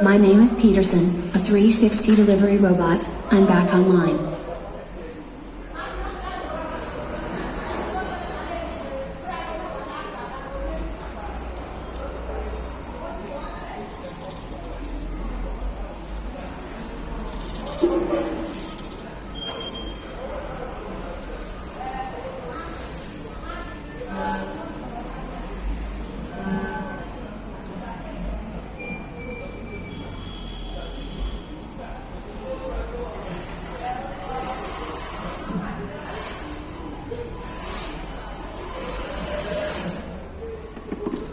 My name is Peterson, a 360 delivery robot. I'm back online.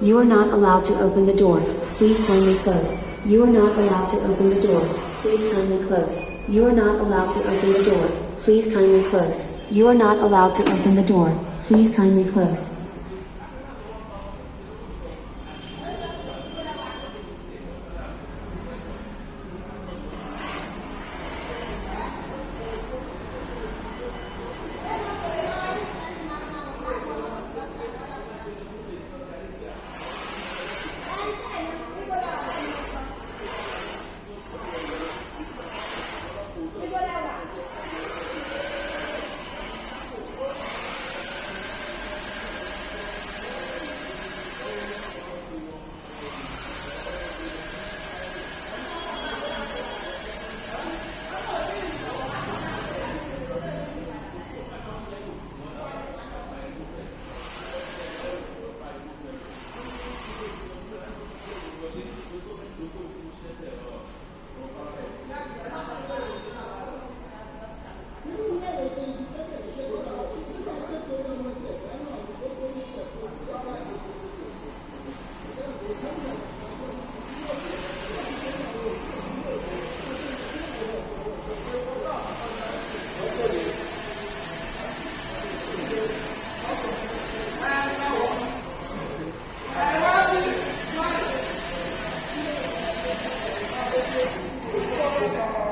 You are not allowed to open the door. Please kindly close. You are not allowed to open the door. Please kindly close. You are not allowed to open the door. Please kindly close. You are not allowed to open the door. Please kindly close.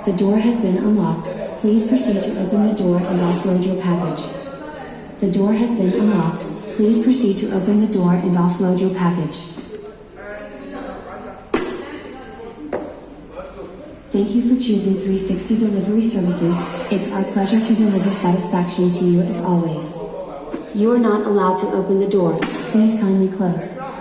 The door has been unlocked. Please proceed to open the door and offload your package. The door has been unlocked. Please proceed to open the door and offload your package. Thank you for choosing 360 Delivery Services. It's our pleasure to deliver satisfaction to you as always. You are not allowed to open the door. Please kindly close.